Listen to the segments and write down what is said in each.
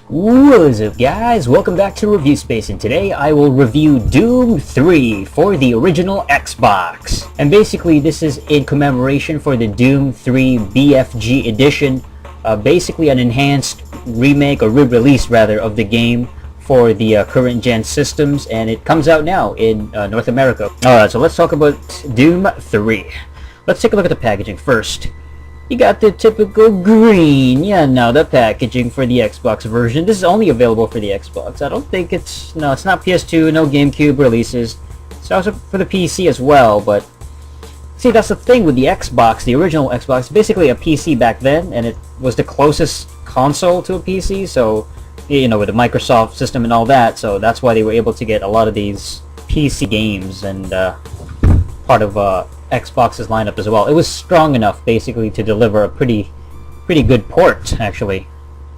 What's up guys, welcome back to TheReviewSpace, and today I will review Doom 3 for the original Xbox. And basically this is in commemoration for the Doom 3 BFG Edition, basically an enhanced remake or re-release rather of the game for the current gen systems, and it comes out now in North America. Alright, so let's talk about Doom 3. Let's take a look at the packaging first. You got the typical green, no, the packaging for the Xbox version. This is only available for the Xbox. I don't think it's not PS2, no GameCube releases. It's also for the PC as well, but see, that's the thing with the Xbox, the original Xbox, basically a PC back then, and it was the closest console to a PC, so, you know, with the Microsoft system and all that, so that's why they were able to get a lot of these PC games and part of Xbox's lineup as well. It was strong enough basically to deliver a pretty good port, actually.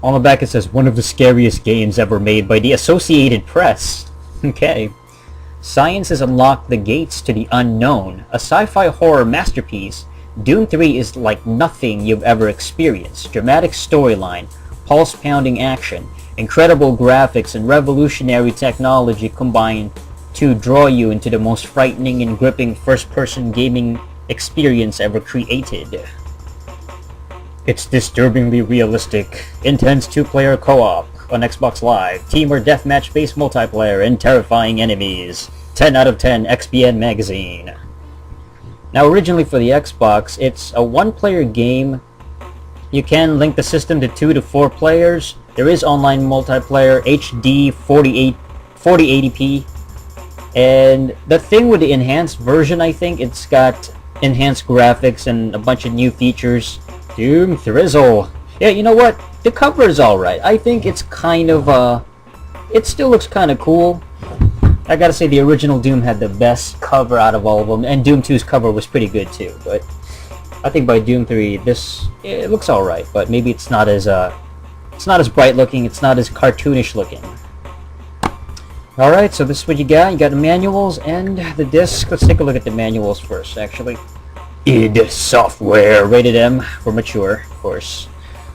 On the back it says, one of the scariest games ever made by the Associated Press. Okay. Science has unlocked the gates to the unknown. A sci-fi horror masterpiece, Doom 3 is like nothing you've ever experienced. Dramatic storyline, pulse-pounding action, incredible graphics, and revolutionary technology combined to draw you into the most frightening and gripping first-person gaming experience ever created. It's disturbingly realistic, intense two-player co-op on Xbox Live, team or deathmatch-based multiplayer, and terrifying enemies. 10 out of 10 XBN magazine. Now originally for the Xbox, it's a one-player game. You can link the system to 2 to 4 players. There is online multiplayer, HD 4080p. And the thing with the enhanced version, I think it's got enhanced graphics and a bunch of new features. Doom Thrizzle. Yeah, you know what? The cover is alright. I think it's kind of, it still looks kind of cool. I gotta say the original Doom had the best cover out of all of them, and Doom 2's cover was pretty good too. But I think by Doom 3, it looks alright, but maybe it's not as bright looking, it's not as cartoonish looking. Alright, so this is what you got. You got the manuals and the disc. Let's take a look at the manuals first, actually. id Software, rated M for mature, of course.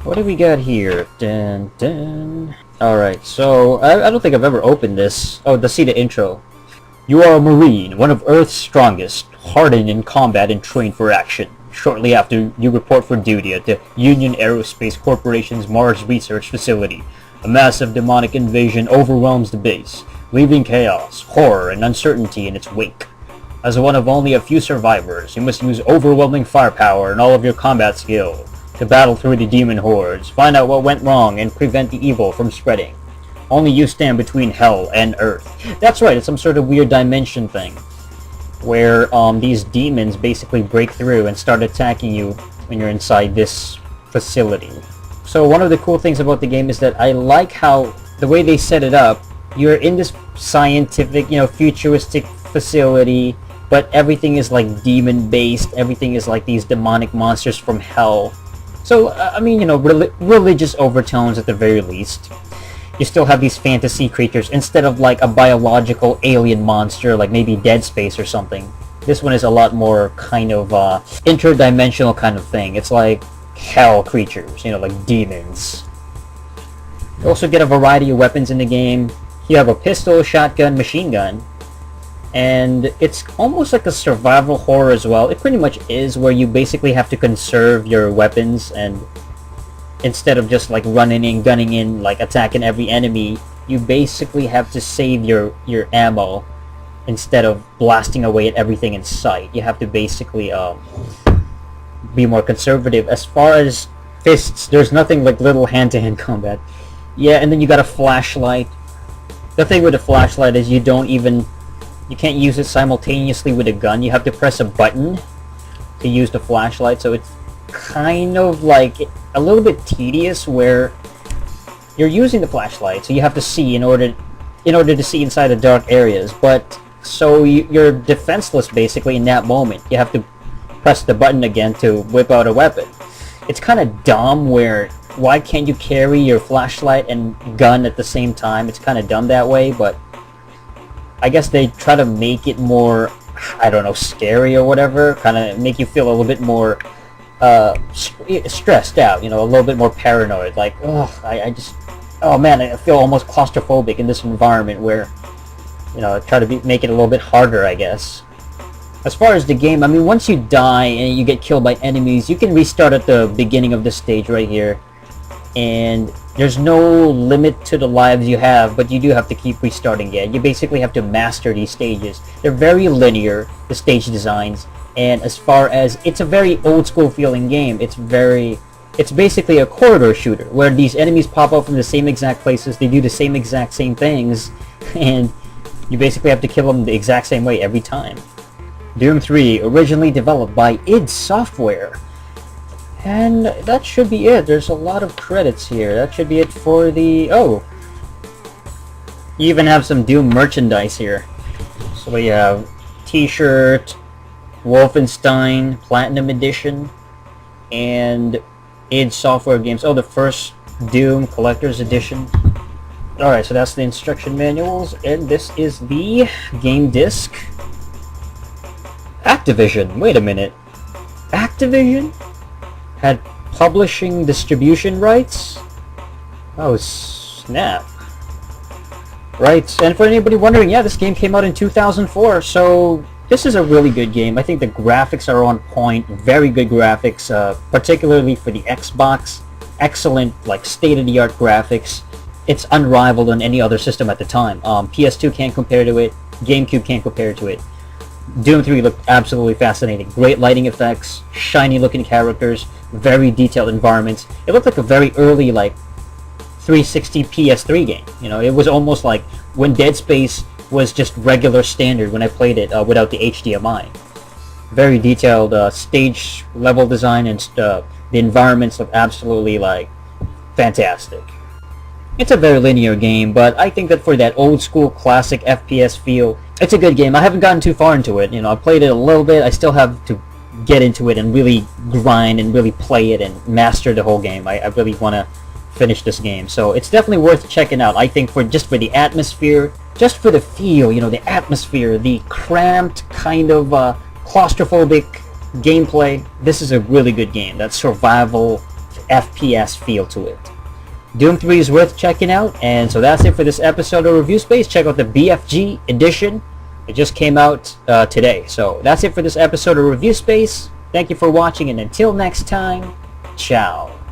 What do we got here? Dun, dun. Alright, so I don't think I've ever opened this. Oh, let's see the intro. You are a Marine, one of Earth's strongest, hardened in combat and trained for action. Shortly after, you report for duty at the Union Aerospace Corporation's Mars Research Facility. A massive demonic invasion overwhelms the base, leaving chaos, horror, and uncertainty in its wake. As one of only a few survivors, you must use overwhelming firepower and all of your combat skill to battle through the demon hordes, find out what went wrong, and prevent the evil from spreading. Only you stand between hell and earth. That's right, it's some sort of weird dimension thing, where these demons basically break through and start attacking you when you're inside this facility. So one of the cool things about the game is that I like how the way they set it up. You're in this scientific, futuristic facility, but everything is like demon-based. Everything is like these demonic monsters from hell. So, I mean, religious overtones at the very least. You still have these fantasy creatures instead of like a biological alien monster, like maybe Dead Space or something. This one is a lot more kind of interdimensional kind of thing. It's like hell creatures, like demons. You also get a variety of weapons in the game. You have a pistol, shotgun, machine gun, and it's almost like a survival horror as well. It pretty much is, where you basically have to conserve your weapons, and instead of just like running in, gunning in, like attacking every enemy, you basically have to save your ammo instead of blasting away at everything in sight. You have to basically be more conservative. As far as fists, there's nothing like little hand-to-hand combat. Yeah, and then you got a flashlight. The thing with the flashlight is you can't use it simultaneously with a gun. You have to press a button to use the flashlight, so it's kind of like a little bit tedious where you're using the flashlight, so you have to see in order to see inside the dark areas, but so you're defenseless basically in that moment. You have to press the button again to whip out a weapon. It's kind of dumb where why can't you carry your flashlight and gun at the same time? It's kind of dumb that way, but I guess they try to make it more, I don't know, scary or whatever, kind of make you feel a little bit more stressed out, a little bit more paranoid, like, ugh, I Oh man, I feel almost claustrophobic in this environment where, you know, try to make it a little bit harder, I guess. As far as the game, I mean, once you die and you get killed by enemies, you can restart at the beginning of the stage right here. And there's no limit to the lives you have, but you do have to keep restarting again. You basically have to master these stages. They're very linear, the stage designs, and as far as, it's a very old school feeling game. It's basically a corridor shooter, where these enemies pop up from the same exact places, they do the same exact same things, and you basically have to kill them the exact same way every time. Doom 3, originally developed by id Software. And that should be it. There's a lot of credits here. That should be it for the... Oh! You even have some Doom merchandise here. So we have t-shirt, Wolfenstein Platinum Edition, and id Software games. Oh, the first Doom Collector's Edition. Alright, so that's the instruction manuals, and this is the game disc. Activision, wait a minute. Activision had publishing distribution rights? Oh snap. Right, and for anybody wondering, yeah, this game came out in 2004, so this is a really good game. I think the graphics are on point, very good graphics, particularly for the Xbox. Excellent, like, state-of-the-art graphics. It's unrivaled on any other system at the time. PS2 can't compare to it, GameCube can't compare to it. Doom 3 looked absolutely fascinating. Great lighting effects, shiny looking characters, very detailed environments. It looked like a very early, like, 360 PS3 game. You know, it was almost like when Dead Space was just regular standard when I played it without the HDMI. Very detailed stage level design, and the environments look absolutely, like, fantastic. It's a very linear game, but I think that for that old school classic FPS feel, it's a good game. I haven't gotten too far into it. You know, I played it a little bit. I still have to get into it and really grind and really play it and master the whole game. I really want to finish this game. So it's definitely worth checking out. I think for the atmosphere, just for the feel, you know, the atmosphere, the cramped kind of claustrophobic gameplay, this is a really good game. That survival FPS feel to it. Doom 3 is worth checking out, and so that's it for this episode of Review Space. Check out the BFG Edition. It just came out today. So that's it for this episode of Review Space. Thank you for watching, and until next time, ciao.